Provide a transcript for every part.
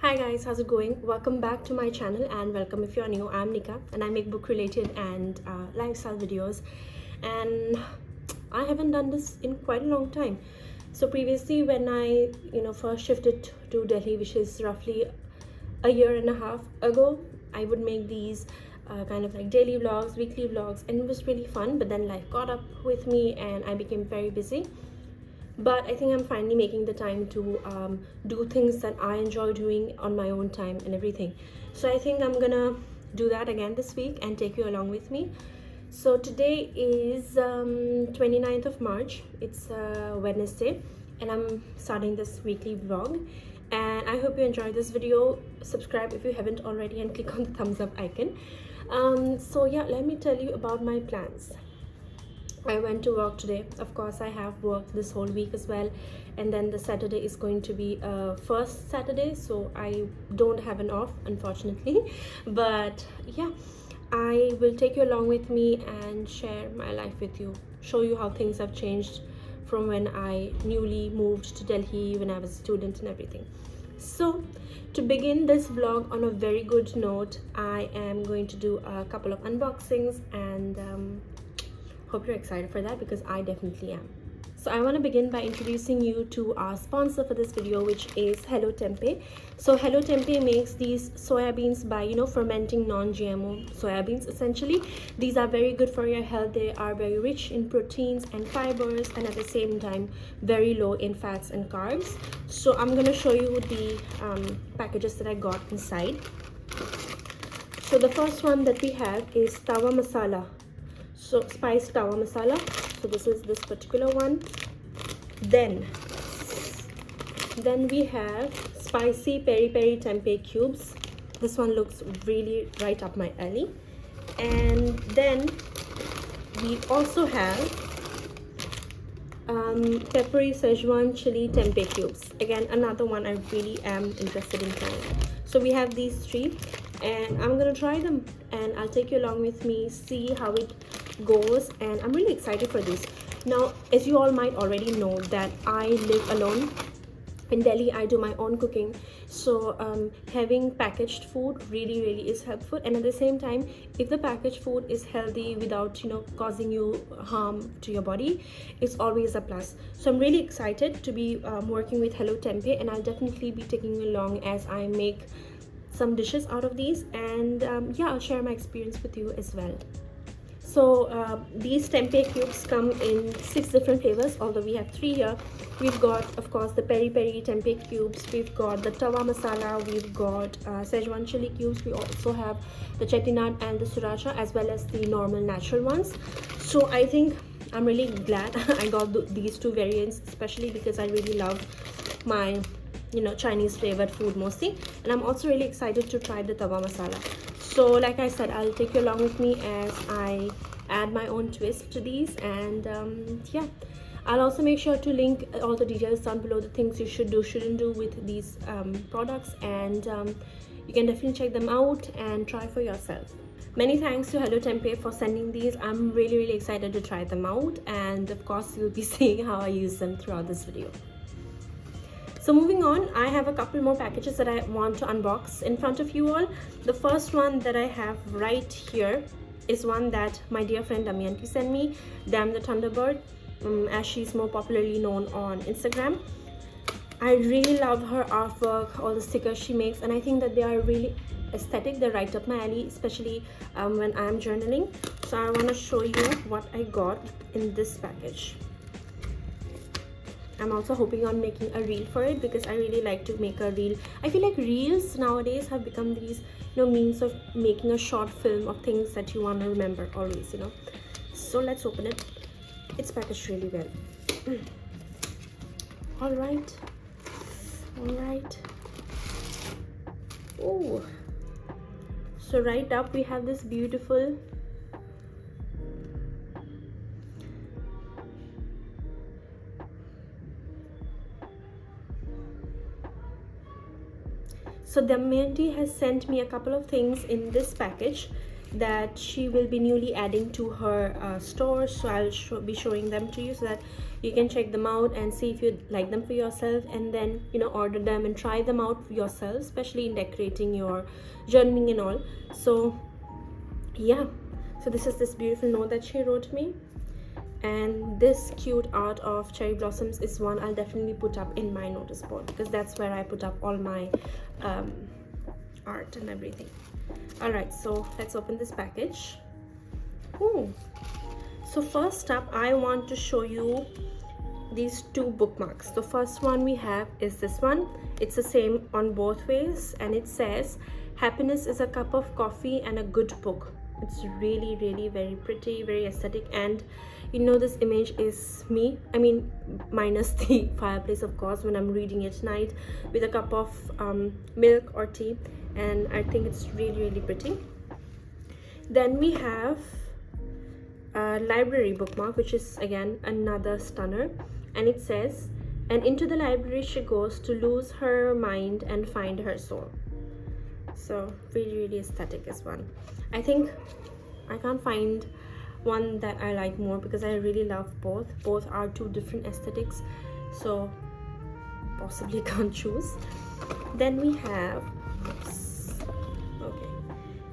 Hi guys, how's it going? Welcome back to my channel and welcome if you're new. I'm Nika and I make book related and lifestyle videos, and I haven't done this in quite a long time. So previously when I first shifted to Delhi, which is roughly a year and a half ago, I would make these kind of like daily vlogs, weekly vlogs, and it was really fun. But then life caught up with me and I became very busy. But I think I'm finally making the time to do things that I enjoy doing on my own time and everything. So I think I'm gonna do that again this week and take you along with me. So today is 29th of March. It's Wednesday, and I'm starting this weekly vlog. And I hope you enjoyed this video. Subscribe if you haven't already and click on the thumbs up icon. So yeah, let me tell you about my plans. I went to work today. Of course, I have worked this whole week as well, and then the Saturday is going to be first Saturday, so I don't have an off, unfortunately. But yeah, I will take you along with me and share my life with you, show you how things have changed from when I newly moved to Delhi, when I was a student and everything. So to begin this vlog on a very good note, I am going to do a couple of unboxings, and hope you're excited for that because I definitely am. So I want to begin by introducing you to our sponsor for this video, which is Hello Tempeh. So Hello Tempeh makes these soya beans by fermenting non-GMO soya beans. Essentially, these are very good for your health. They are very rich in proteins and fibers, and at the same time very low in fats and carbs. So I'm going to show you the packages that I got inside. So the first one that we have is tawa masala. So spiced tawa masala. So this is this particular one. Then we have spicy peri peri tempeh cubes. This one looks really right up my alley. And then we also have peppery Szechuan chili tempeh cubes. Again, another one I really am interested in trying. So we have these three, and I'm gonna try them and I'll take you along with me, see how it goes, and I'm really excited for this. Now, as you all might already know, that I live alone in Delhi. I do my own cooking, so having packaged food really is helpful. And at the same time, if the packaged food is healthy without causing you harm to your body, it's always a plus. So I'm really excited to be working with Hello Tempeh, and I'll definitely be taking you along as I make some dishes out of these, and yeah, I'll share my experience with you as well. So these tempeh cubes come in 6 different flavors, although we have 3 here. We've got, of course, the peri peri tempeh cubes, we've got the tawa masala, we've got Szechuan chili cubes, we also have the chettinad and the sriracha, as well as the normal natural ones. So I think I'm really glad I got these 2 variants, especially because I really love my Chinese flavored food mostly, and I'm also really excited to try the tawa masala. So like I said, I'll take you along with me as I add my own twist to these, and yeah, I'll also make sure to link all the details down below, the things you should do, shouldn't do with these products, and you can definitely check them out and try for yourself. Many thanks to Hello Tempeh for sending these. I'm really excited to try them out, and of course you'll be seeing how I use them throughout this video. So moving on, I have a couple more packages that I want to unbox in front of you all. The first one that I have right here is one that my dear friend Damayanti sent me, Damn the Thunderbird, as she's more popularly known on Instagram. I really love her artwork, all the stickers she makes, and I think that they are really aesthetic. They're right up my alley, especially when I'm journaling. So I want to show you what I got in this package. I'm also hoping on making a reel for it because I really like to make a reel. I feel like reels nowadays have become these means of making a short film of things that you want to remember always. So let's open it. It's packaged really well. all right. Oh, so right up we have this beautiful So Damayanti has sent me a couple of things in this package, that she will be newly adding to her store. So I'll be showing them to you so that you can check them out and see if you like them for yourself, and then order them and try them out for yourself, especially in decorating your journaling and all. So yeah, so this is this beautiful note that she wrote me, and this cute art of cherry blossoms is one I'll definitely put up in my notice board, because that's where I put up all my art and everything. All right, so let's open this package. Ooh. So first up, I want to show you these two bookmarks. The first one we have is this one. It's the same on both ways, and it says, "Happiness is a cup of coffee and a good book." It's really, really very pretty, very aesthetic, and this image is me, minus the fireplace, of course, when I'm reading it at night with a cup of milk or tea, and I think it's really, really pretty. Then we have a library bookmark, which is again another stunner, and it says, "And into the library she goes to lose her mind and find her soul." So really, really aesthetic is one. I think I can't find one that I like more, because I really love both are two different aesthetics, so possibly can't choose. Then we have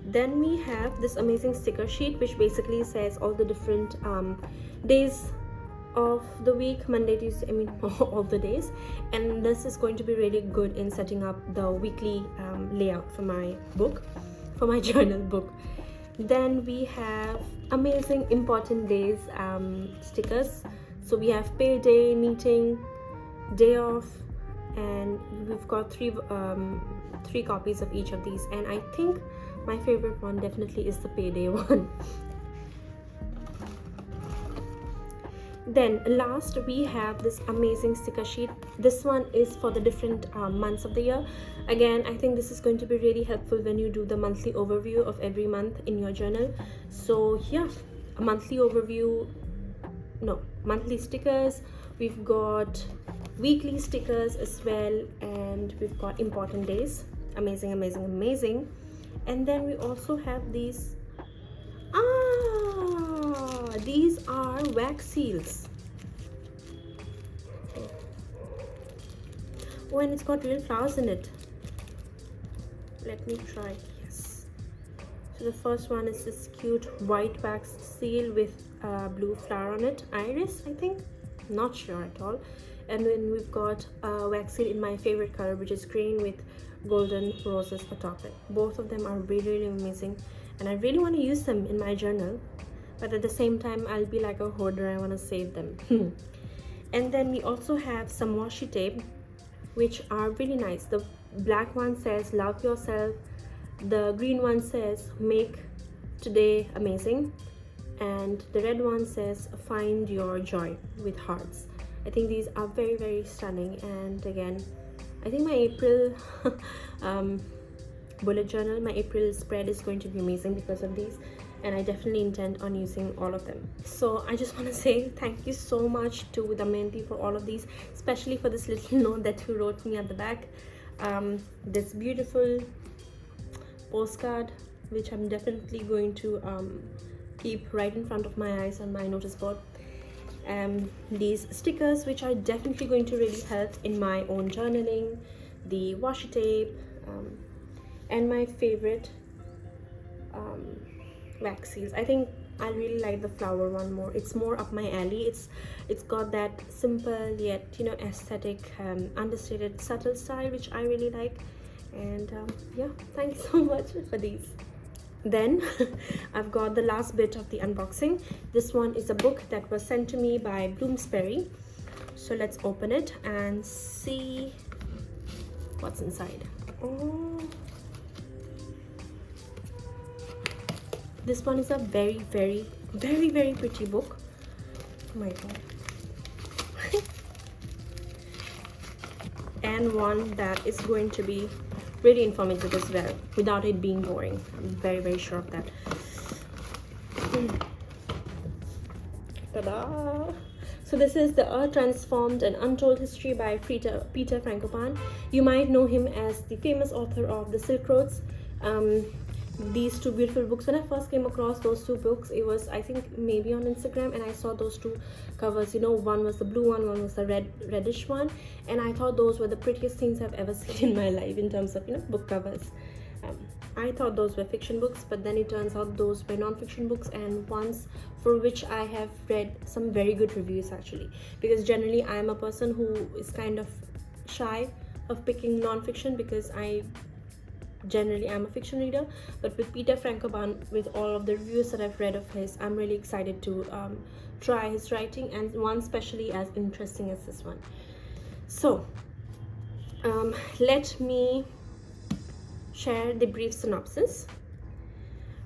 then we have this amazing sticker sheet, which basically says all the different days of the week, Monday, Tuesday, all the days, and this is going to be really good in setting up the weekly layout for my book, for my journal book. Then we have amazing important days stickers. So we have payday, meeting, day off, and we've got three copies of each of these, and I think my favorite one definitely is the payday one. Then last we have this amazing sticker sheet. This one is for the different months of the year. Again, I think this is going to be really helpful when you do the monthly overview of every month in your journal. So yeah, a monthly overview, no, monthly stickers, we've got weekly stickers as well, and we've got important days. Amazing, amazing, amazing. And then we also have these these are wax seals. Oh, and it's got real flowers in it. Let me try. Yes. So the first one is this cute white wax seal with blue flower on it, iris, I think, not sure at all. And then we've got a wax seal in my favorite color, which is green with golden roses atop it. Both of them are really, really amazing, and I really want to use them in my journal, but at the same time I'll be like a hoarder, I want to save them. And then we also have some washi tape, which are really nice. The black one says love yourself, the green one says make today amazing, and the red one says find your joy with hearts. I think these are very, very stunning. And again, I think my April bullet journal, my April spread is going to be amazing because of these, and I definitely intend on using all of them. So I just want to say thank you so much to Damayanti for all of these, especially for this little note that you wrote me at the back. This beautiful postcard, which I'm definitely going to keep right in front of my eyes on my notice board. These stickers, which are definitely going to really help in my own journaling, the washi tape, and my favorite wax seals. I think I really like the flower one more. It's more up my alley. It's got that simple yet aesthetic, understated, subtle style, which I really like. And yeah, thank you so much for these. Then I've got the last bit of the unboxing. This one is a book that was sent to me by Bloomsbury. So let's open it and see what's inside. Oh, this one is a very, very, very, very pretty book. Oh my god. And one that is going to be really informative as well, without it being boring. I'm very, very sure of that. Ta-da! So this is The Earth Transformed, an Untold History by Peter Frankopan. You might know him as the famous author of The Silk Roads. these two beautiful books. When I first came across those two books, it was, I think, maybe on Instagram, and I saw those two covers. You know, one was the blue one was the reddish one, and I thought those were the prettiest things I've ever seen in my life in terms of, you know, book covers. I thought those were fiction books, but then it turns out those were non-fiction books, and ones for which I have read some very good reviews actually, because generally I am a person who is kind of shy of picking non-fiction because I generally am a fiction reader. But with Peter Frankopan, with all of the reviews that I've read of his, I'm really excited to try his writing, and one especially as interesting as this one. So let me share the brief synopsis.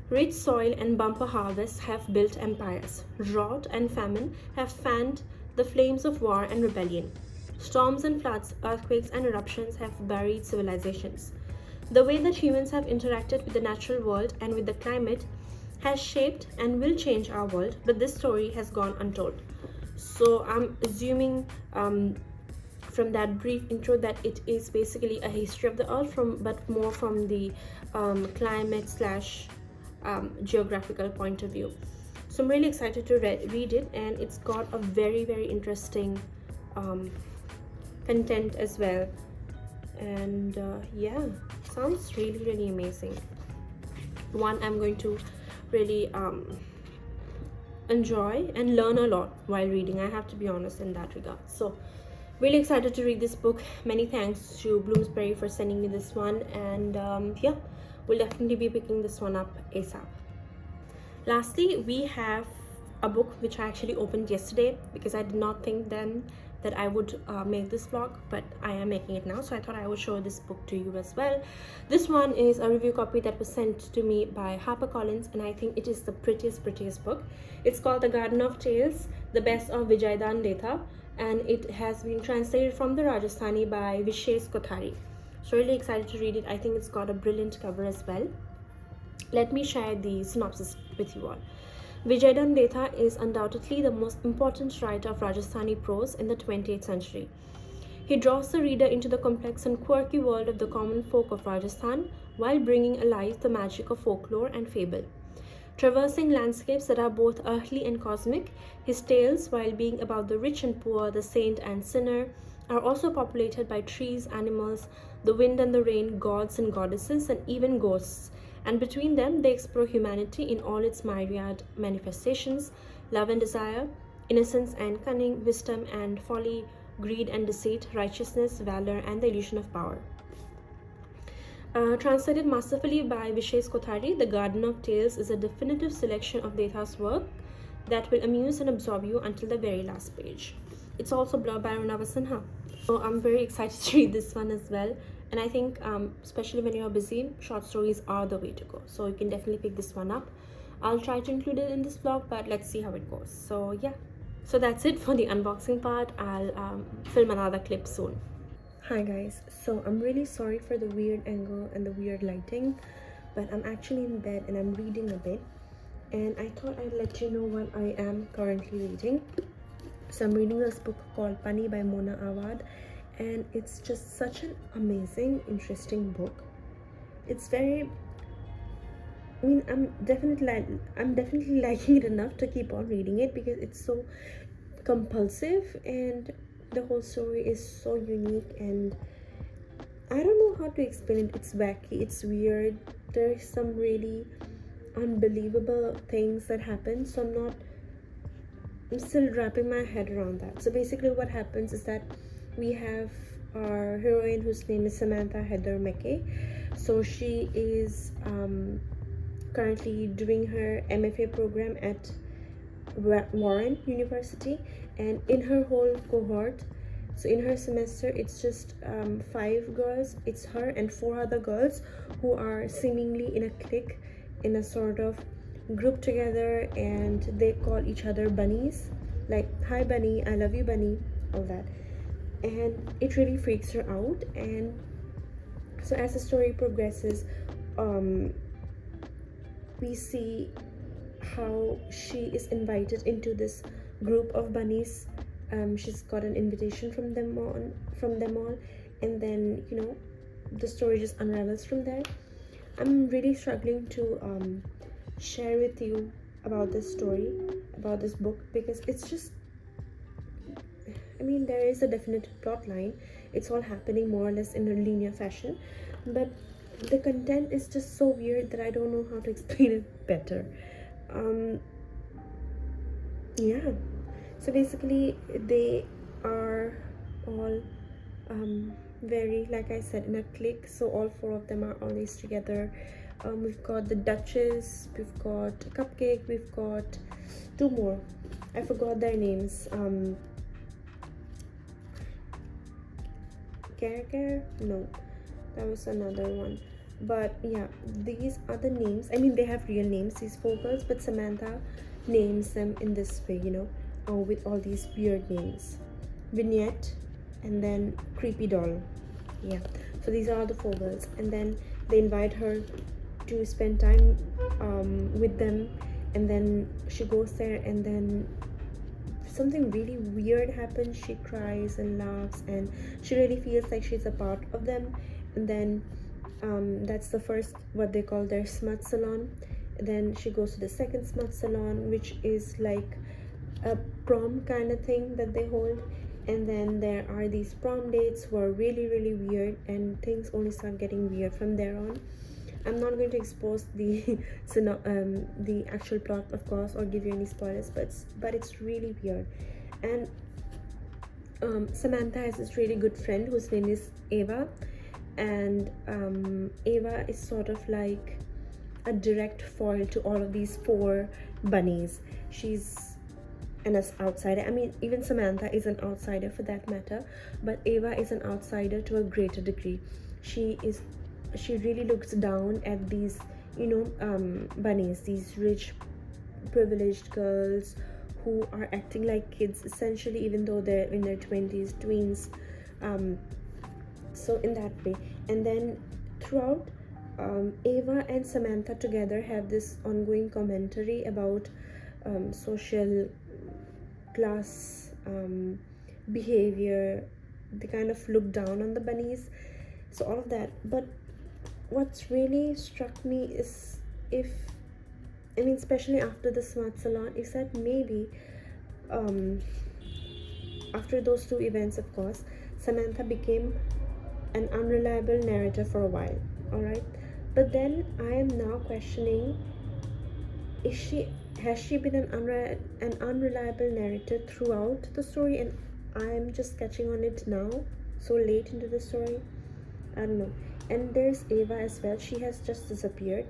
Rich soil and bumper harvests have built empires. Drought and famine have fanned the flames of war and rebellion. Storms and floods, earthquakes and eruptions have buried civilizations. The way that humans have interacted with the natural world and with the climate has shaped and will change our world, but this story has gone untold. So I'm assuming from that brief intro that it is basically a history of the earth, but more from the climate slash geographical point of view. So I'm really excited to read it, and it's got a very interesting content as well, and yeah, sounds really amazing. One I'm going to really enjoy and learn a lot while reading, I have to be honest in that regard. So really excited to read this book. Many thanks to Bloomsbury for sending me this one, and yeah, we'll definitely be picking this one up ASAP. Lastly, we have a book which I actually opened yesterday because I did not think then that I would make this vlog, but I am making it now, so I thought I would show this book to you as well. This one is a review copy that was sent to me by HarperCollins, and I think it is the prettiest book. It's called The Garden of Tales, The Best of Vijaydan Detha, and it has been translated from the Rajasthani by Vishesh Kothari. So really excited to read it. I think it's got a brilliant cover as well. Let me share the synopsis with you all. Vijaydan Detha is undoubtedly the most important writer of Rajasthani prose in the 20th century. He draws the reader into the complex and quirky world of the common folk of Rajasthan while bringing alive the magic of folklore and fable. Traversing landscapes that are both earthly and cosmic, his tales, while being about the rich and poor, the saint and sinner, are also populated by trees, animals, the wind and the rain, gods and goddesses, and even ghosts. And between them, they explore humanity in all its myriad manifestations: love and desire, innocence and cunning, wisdom and folly, greed and deceit, righteousness, valor, and the illusion of power. Translated masterfully by Vishesh Kothari, The Garden of Tales is a definitive selection of Detha's work that will amuse and absorb you until the very last page. It's also blurred by Arunava Sinha. So I'm very excited to read this one as well. And I think, especially when you're busy, short stories are the way to go. So you can definitely pick this one up. I'll try to include it in this vlog, but let's see how it goes. So yeah. So that's it for the unboxing part. I'll film another clip soon. Hi guys, so I'm really sorry for the weird angle and the weird lighting, but I'm actually in bed and I'm reading a bit, and I thought I'd let you know what I am currently reading. So I'm reading this book called Pani by Mona Awad, and it's just such an amazing, interesting book. It's very, I mean, I'm definitely liking it enough to keep on reading it because it's so compulsive and the whole story is so unique, and I don't know how to explain it. It's wacky, it's weird, there's some really unbelievable things that happen, so I'm still wrapping my head around that. So basically what happens is that we have our heroine whose name is Samantha Heather McKay. So she is currently doing her MFA program at Warren University, and in her whole cohort, so in her semester, it's just 5 girls. It's her and 4 other girls who are seemingly in a clique, in a sort of group together, and they call each other bunnies, like, hi bunny, I love you bunny, all that. And it really freaks her out. And so as the story progresses, we see how she is invited into this group of bunnies. She's got an invitation from them all, and then, you know, the story just unravels from there. I'm really struggling to share with you about this story, about this book, because it's just, I mean, there is a definite plot line. It's all happening more or less in a linear fashion, but the content is just so weird that I don't know how to explain it better. Um, yeah. So basically, they are all very, like I said, in a clique. So all four of them are always together. We've got the Duchess, we've got Cupcake, we've got two more. I forgot their names. Care? No, that was another one. But yeah, these are the names. I mean, they have real names, these four girls, but Samantha names them in this way, with all these weird names. Vignette, and then Creepy Doll. Yeah, so these are the four girls, and then they invite her to spend time with them, and then she goes there, and then something really weird happens. She cries and laughs, and she really feels like she's a part of them. And then that's the first, what they call their smut salon. Then she goes to the second smut salon, which is like a prom kind of thing that they hold. And then there are these prom dates who are really, really weird, and things only start getting weird from there on. I'm not going to expose the the actual plot, of course, or give you any spoilers, but it's really weird. And Samantha has this really good friend whose name is Ava, and Ava is sort of like a direct foil to all of these four bunnies. She's an outsider. I mean, even Samantha is an outsider for that matter, but Ava is an outsider to a greater degree. She really looks down at these bunnies, these rich privileged girls who are acting like kids essentially, even though they're in their 20s, tweens. So in that way. And then throughout, Ava and Samantha together have this ongoing commentary about social class behavior. They kind of look down on the bunnies, so all of that. But what's really struck me is, especially after the smart salon, is that maybe after those two events, of course, Samantha became an unreliable narrator for a while. All right, but then I am now questioning, has she been an unreliable narrator throughout the story, and I'm just catching on it now, so late into the story? I don't know. And there's Ava as well. She has just disappeared.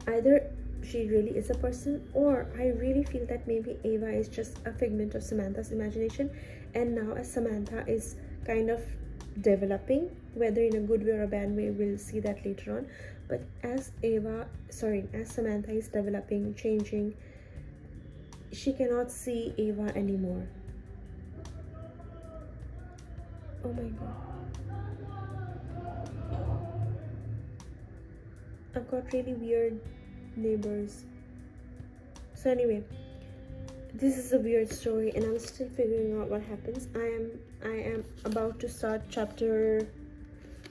Either she really is a person, or I really feel that maybe Ava is just a figment of Samantha's imagination, and now as Samantha is kind of developing, whether in a good way or a bad way, we'll see that later on. But as Samantha is developing, changing, she cannot see Ava anymore. Oh my god, I've got really weird neighbors. So anyway, this is a weird story, and I'm still figuring out what happens. I am about to start chapter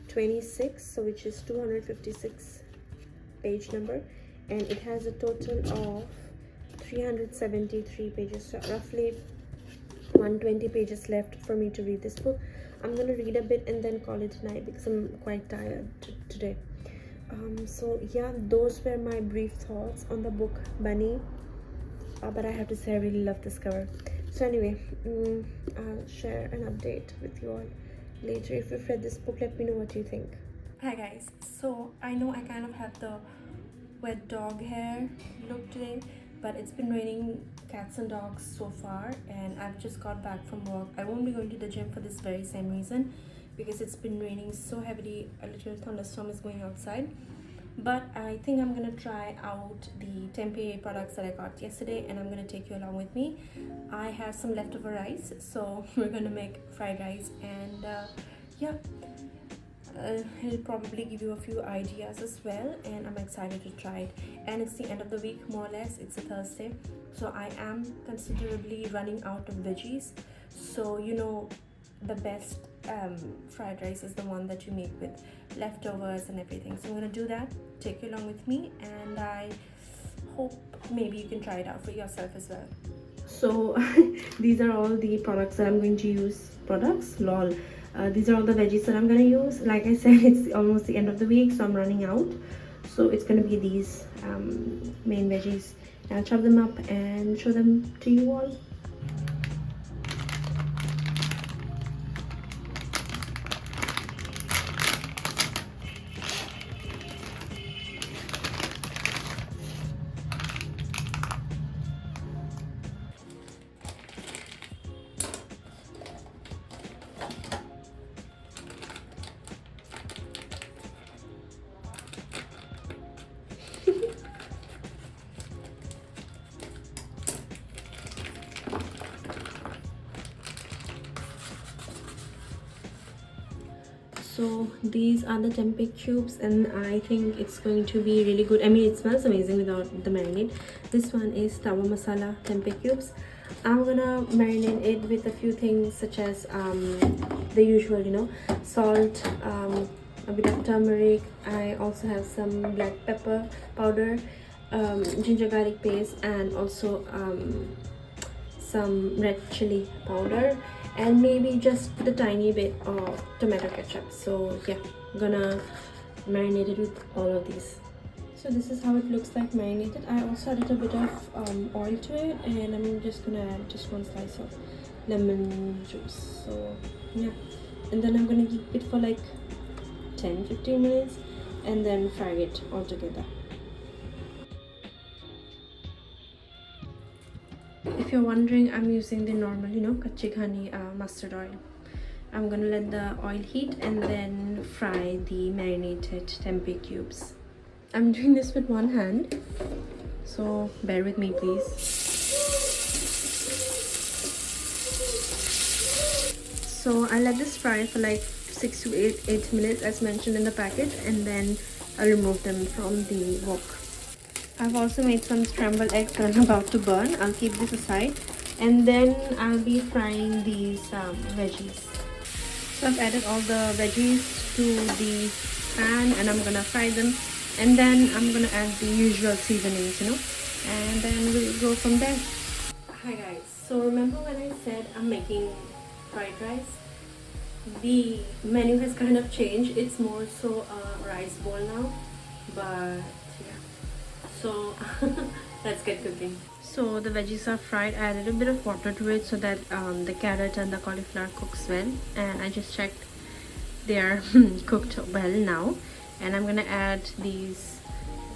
26, so which is 256 page number, and it has a total of 373 pages, so roughly 120 pages left for me to read this book. I'm gonna read a bit and then call it a night because I'm quite tired today. So yeah, those were my brief thoughts on the book Bunny. But I have to say, I really love this cover. So anyway, I'll share an update with you all later. If you've read this book, let me know what you think. Hi guys, so I know I kind of have the wet dog hair look today, but it's been raining cats and dogs so far, and I've just got back from work. I won't be going to the gym for this very same reason, because it's been raining so heavily. A little thunderstorm is going outside. But I think I'm gonna try out the tempeh products that I got yesterday, and I'm gonna take you along with me. I have some leftover rice, so we're gonna make fried rice, and yeah, it'll probably give you a few ideas as well, and I'm excited to try it. And it's the end of the week, more or less. It's a Thursday, so I am considerably running out of veggies. So the best fried rice is the one that you make with leftovers and everything. So I'm gonna do that, take you along with me, and I hope maybe you can try it out for yourself as well. So these are all the products that I'm going to use. These are all the veggies that I'm going to use. Like I said, it's almost the end of the week, so I'm running out. So it's going to be these main veggies. I'll chop them up and show them to you all. So these are the tempeh cubes, and I think it's going to be really good. I mean, it smells amazing without the marinade. This one is tawa masala tempeh cubes. I'm gonna marinate it with a few things such as the usual, you know, salt, a bit of turmeric. I also have some black pepper powder, ginger garlic paste, and also some red chili powder, and maybe just the tiny bit of tomato ketchup. So yeah, I'm gonna marinate it with all of these. So this is how it looks like marinated. I also added a bit of oil to it, and I'm just gonna add just one slice of lemon juice. So yeah, and then I'm gonna keep it for like 10-15 minutes and then fry it all together. If you're wondering, I'm using the normal, you know, kachi ghani mustard oil. I'm gonna let the oil heat and then fry the marinated tempeh cubes. I'm doing this with one hand, so bear with me please. So I let this fry for like 6 to 8 minutes as mentioned in the packet, and then I'll remove them from the wok. I've also made some scrambled eggs that I'm about to burn. I'll keep this aside, and then I'll be frying these veggies. So I've added all the veggies to the pan, and I'm gonna fry them, and then I'm gonna add the usual seasonings, you know, and then we'll go from there. Hi guys, so remember when I said I'm making fried rice? The menu has kind of changed. It's more so a rice bowl now, but so let's get cooking. So the veggies are fried. I added a bit of water to it so that the carrot and the cauliflower cooks well, and I just checked they are cooked well now. And I'm gonna add these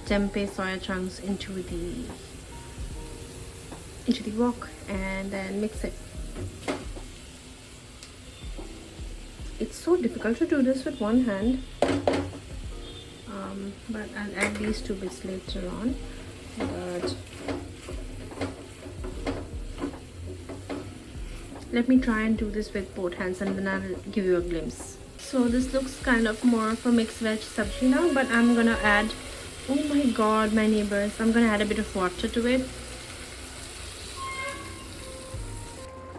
tempeh soya chunks into the wok and then mix it. It's so difficult to do this with one hand, but I'll add these two bits later on. But let me try and do this with both hands, and then I'll give you a glimpse. So this looks kind of more of a mixed veg sabji now, but I'm gonna add, oh my god, my neighbors, I'm gonna add a bit of water to it.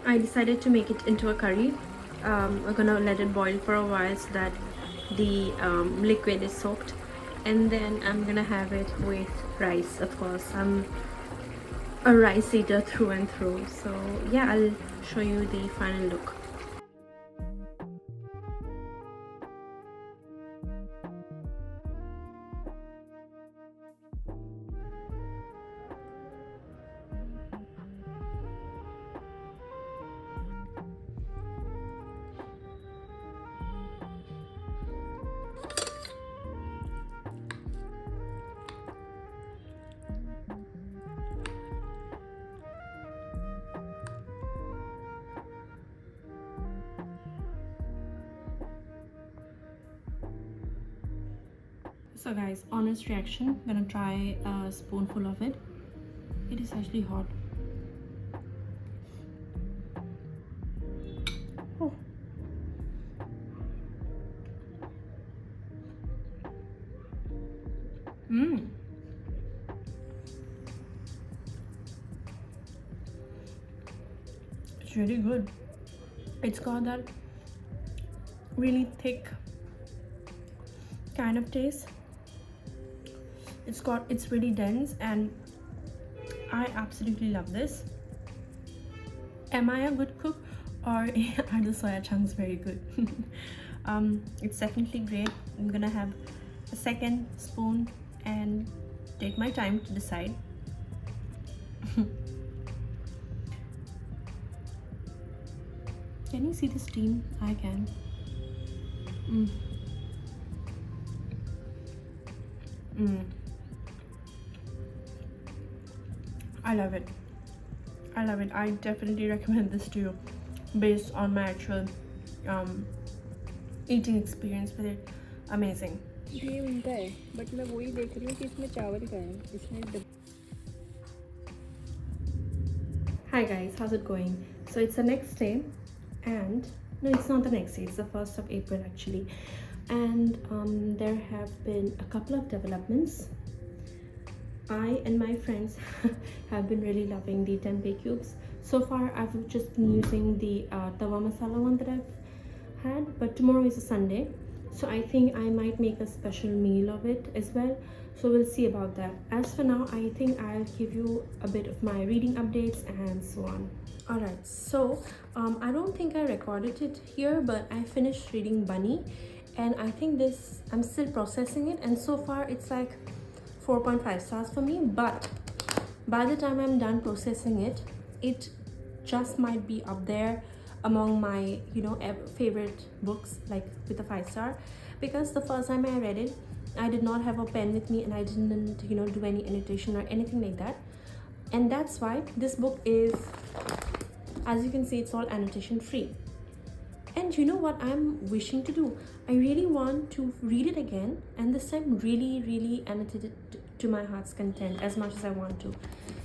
I decided to make it into a curry. We're gonna let it boil for a while so that the liquid is soaked, and then I'm gonna have it with rice. Of course, I'm a rice eater through and through, so yeah, I'll show you the final look. So guys, honest reaction, I'm gonna try a spoonful of it. It is actually hot. Oh. It's really good. It's got that really thick kind of taste. It's really dense, and I absolutely love this. Am I a good cook, or are the soya chunks very good? It's definitely great. I'm gonna have a second spoon and take my time to decide. Can you see the steam? I can. I love it. I love it. I definitely recommend this to you based on my actual eating experience with it. Amazing. ये उनका है, but मैं वही देख रही हूँ कि इसमें चावल का है, इसमें Hi guys, how's it going? So it's the next day, and no, it's not the next day, it's the 1st of April actually. And there have been a couple of developments. I and my friends have been really loving the tempeh cubes. So far I've just been using the tawa masala one that I've had, but tomorrow is a Sunday, so I think I might make a special meal of it as well. So we'll see about that. As for now, I think I'll give you a bit of my reading updates and so on. Alright, so I don't think I recorded it here, but I finished reading Bunny, and I think this, I'm still processing it, and so far it's like 4.5 stars for me. But by the time I'm done processing it, it just might be up there among my, you know, favorite books, like with a 5-star, because the first time I read it, I did not have a pen with me and I didn't, you know, do any annotation or anything like that, and that's why this book is, as you can see, it's all annotation free. And you know what I'm wishing to do? I really want to read it again, and this time really annotate it to my heart's content as much as I want to.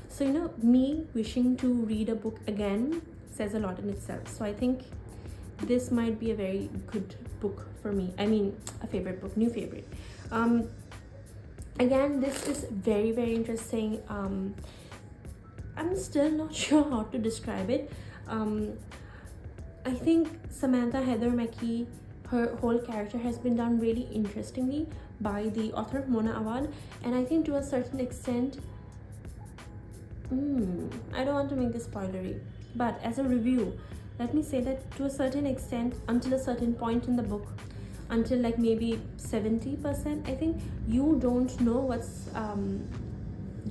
So, you know, me wishing to read a book again says a lot in itself. So I think this might be a very good book for me. I mean, a favorite book, new favorite. Again, this is very interesting. I'm still not sure how to describe it. I think Samantha Heather Mackey, her whole character has been done really interestingly by the author Mona Awad, and I think to a certain extent, I don't want to make this spoilery, but as a review, let me say that to a certain extent, until a certain point in the book, until like maybe 70%, I think you don't know what's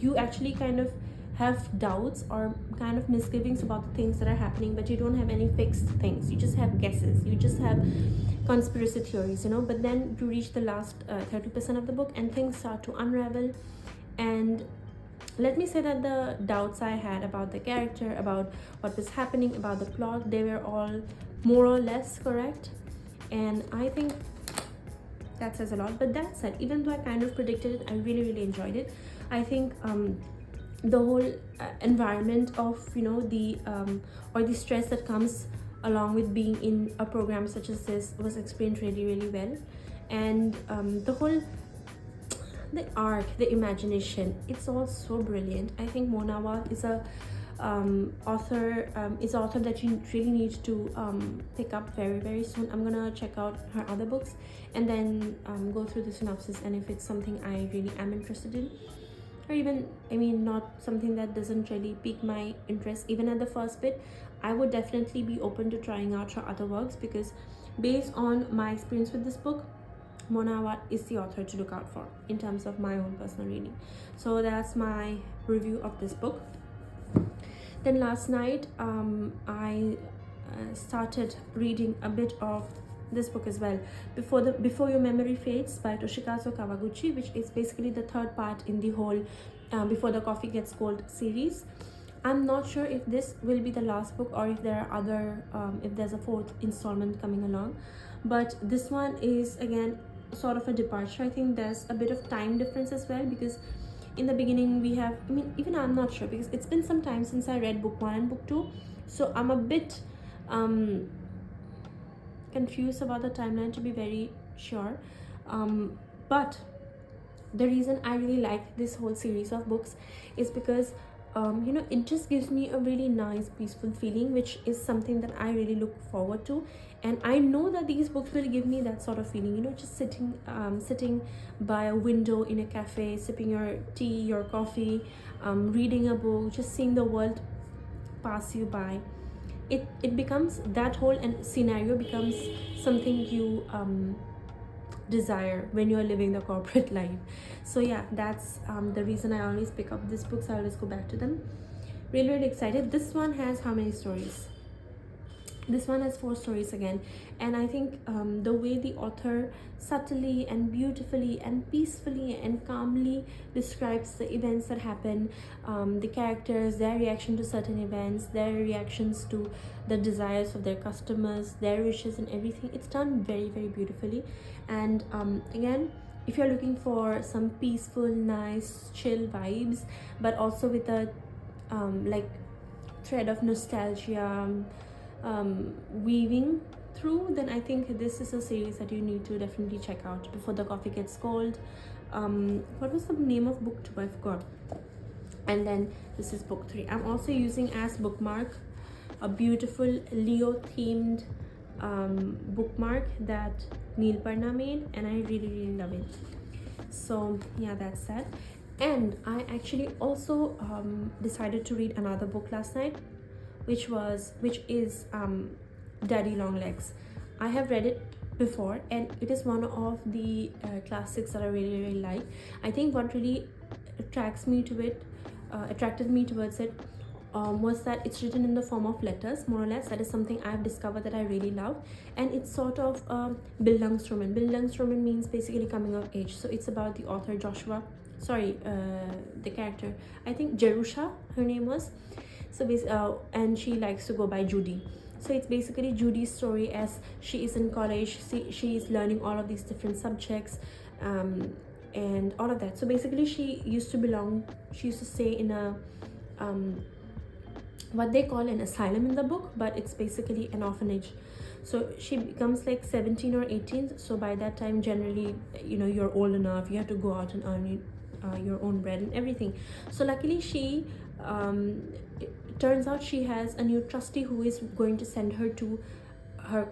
you actually kind of have doubts or kind of misgivings about the things that are happening, but you don't have any fixed things. You just have guesses, you just have conspiracy theories, you know. But then you reach the last 30% of the book and things start to unravel. And let me say that the doubts I had about the character, about what was happening, about the plot, they were all more or less correct, and I think that says a lot. But that said, even though I kind of predicted it, I really enjoyed it. I think the whole environment of, you know, the or the stress that comes along with being in a program such as this was explained really well. And the arc, the imagination, it's all so brilliant. I think Mona Awad is a author that you really need to pick up very soon. I'm gonna check out her other books and then go through the synopsis, and if it's something I really am interested in, or even, I mean, not something that doesn't really pique my interest even at the first bit, I would definitely be open to trying out her other works, because based on my experience with this book, Mona Awad is the author to look out for in terms of my own personal reading. So that's my review of this book. Then last night I started reading a bit of this book as well, Before Your Memory Fades by Toshikazu Kawaguchi, which is basically the third part in the whole Before the Coffee Gets Cold series. I'm not sure if this will be the last book or if there are other if there's a fourth installment coming along, but this one is again sort of a departure. I think there's a bit of time difference as well, because in the beginning we have, I mean, even I'm not sure, because it's been some time since I read book 1 and book 2, so I'm a bit confused about the timeline, to be very sure. But the reason I really like this whole series of books is because you know, it just gives me a really nice peaceful feeling, which is something that I really look forward to. And I know that these books will give me that sort of feeling, you know, just sitting by a window in a cafe, sipping your tea, your coffee, reading a book, just seeing the world pass you by. It becomes, that whole and scenario becomes something you desire when you're living the corporate life. So yeah, that's the reason I always pick up these books. I always go back to them. Really, really excited. This one has how many stories? This one has 4 stories again. And I think the way the author subtly and beautifully and peacefully and calmly describes the events that happen, the characters, their reaction to certain events, their reactions to the desires of their customers, their wishes and everything, it's done very, very beautifully. And again, if you're looking for some peaceful, nice, chill vibes, but also with a like thread of nostalgia weaving through, then I think this is a series that you need to definitely check out. Before the Coffee Gets Cold, what was the name of book 2? I forgot. And then this is book 3. I'm also using as bookmark a beautiful Leo themed bookmark that Neelparna made, and I really, really love it. So yeah, that's that. And I actually also decided to read another book last night, which is Daddy Long Legs. I have read it before, and it is one of the classics that I really, really like. I think what really attracted me towards it was that it's written in the form of letters, more or less. That is something I've discovered that I really love. And it's sort of Bildungsroman. Bildungsroman means basically coming of age. So it's about the author the character, I think Jerusha, her name was. So and she likes to go by Judy. So it's basically Judy's story as she is in college. She is learning all of these different subjects and all of that. So basically she used to stay in a what they call an asylum in the book, but it's basically an orphanage. So she becomes like 17 or 18. So by that time, generally, you know, you're old enough, you have to go out and earn your own bread and everything. So luckily it turns out she has a new trustee who is going to send her to a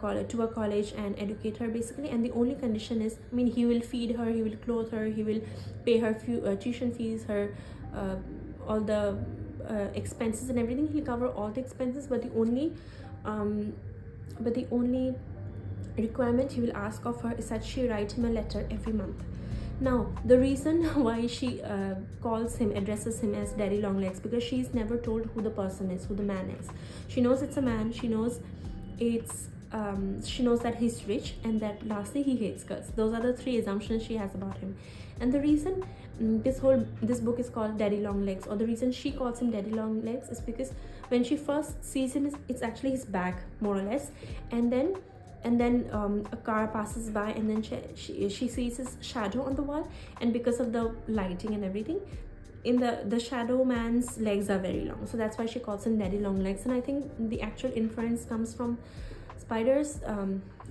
college and educate her, basically. And the only condition is, I mean, he will feed her, he will clothe her, he will pay her tuition fees, her all the expenses and everything. He'll cover all the expenses, but the only requirement he will ask of her is that she write him a letter every month. Now, the reason why she addresses him as Daddy Longlegs, because she's never told who the person is, who the man is. She knows it's a man. She knows that he's rich, and that lastly he hates girls. Those are the 3 assumptions she has about him. And the reason this book is called Daddy Longlegs, or the reason she calls him Daddy Longlegs, is because when she first sees him, it's actually his back, more or less. And then a car passes by, and then she sees his shadow on the wall, and because of the lighting and everything, in the shadow man's legs are very long, so that's why she calls him Daddy Long Legs. And I think the actual inference comes from spiders,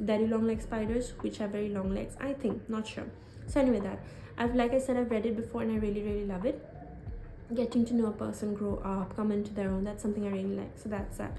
daddy long leg spiders, which have very long legs, I think, not sure. So anyway, like I said, I've read it before and I really, really love it. Getting to know a person grow up, come into their own, that's something I really like. So that's that.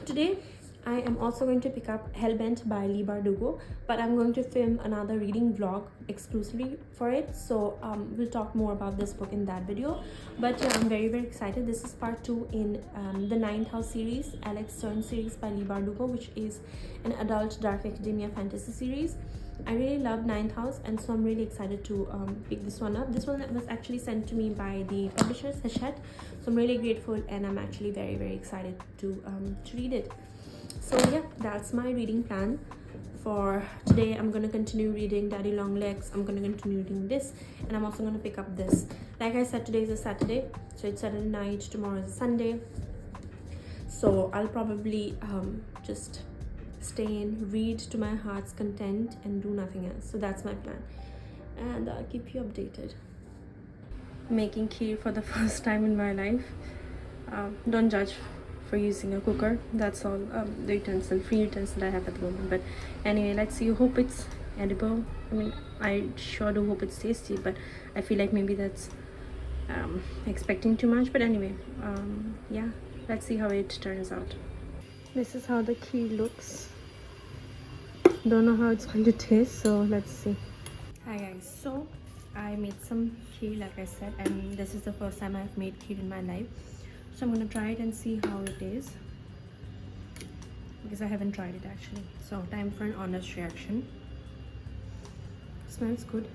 Today I am also going to pick up Hellbent by Lee Bardugo, but I'm going to film another reading vlog exclusively for it. So we'll talk more about this book in that video. But yeah, I'm very, very excited. This is part 2 in the Ninth House series, Alex Stern series by Lee Bardugo, which is an adult dark academia fantasy series. I really love Ninth House, and so I'm really excited to pick this one up. This one was actually sent to me by the publishers, Hachette. So I'm really grateful, and I'm actually very, very excited to read it. So yeah, that's my reading plan for today. I'm going to continue reading Daddy Long Legs. I'm going to continue reading this, and I'm also going to pick up this. Like I said, today is a Saturday, so it's Saturday night, tomorrow is a Sunday. So I'll probably just stay in, read to my heart's content, and do nothing else. So that's my plan, and I'll keep you updated. Making kheer for the first time in my life. Don't judge for using a cooker, that's all. The free utensil I have at the moment. But anyway, let's see. Hope it's edible. I mean, I sure do hope it's tasty, but I feel like maybe that's expecting too much, but anyway, yeah, let's see how it turns out. This is how the kheer looks. Don't know how it's going to taste, so let's see. Hi guys, so I made some kheer like I said, and this is the first time I've made kheer in my life, so I'm gonna try it and see how it is, because I haven't tried it actually. So time for an honest reaction. Smells good.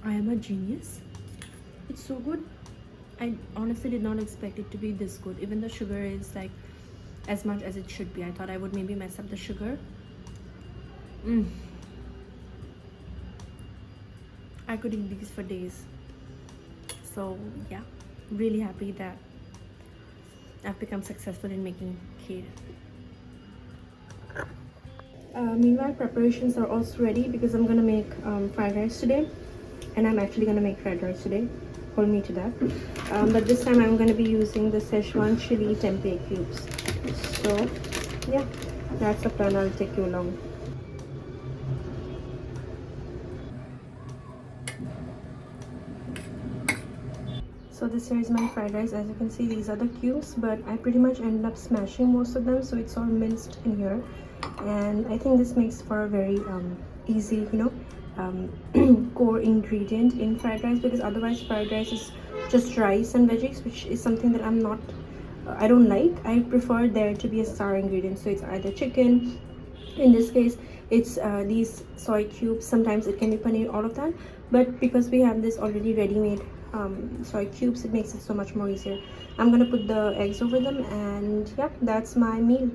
I am a genius. It's so good. I honestly did not expect it to be this good. Even the sugar is like as much as it should be. I thought I would maybe mess up the sugar. I could eat these for days. So yeah, really happy that I've become successful in making kheer. Meanwhile, preparations are also ready because I'm gonna make fried rice today, and I'm actually gonna make fried rice today. Hold me to that. But this time I'm gonna be using the Szechuan chili tempeh cubes. So yeah, that's the plan. I'll take you along. So this here is my fried rice. As you can see, these are the cubes, but I pretty much ended up smashing most of them, so it's all minced in here. And I think this makes for a very easy, core ingredient in fried rice, because otherwise fried rice is just rice and veggies, which is something that I don't like. I prefer there to be a star ingredient, so it's either chicken. In this case, it's these soy cubes. Sometimes it can be paneer, all of that. But because we have this already ready-made soy cubes, it makes it so much more easier. I'm gonna put the eggs over them, and yeah, that's my meal.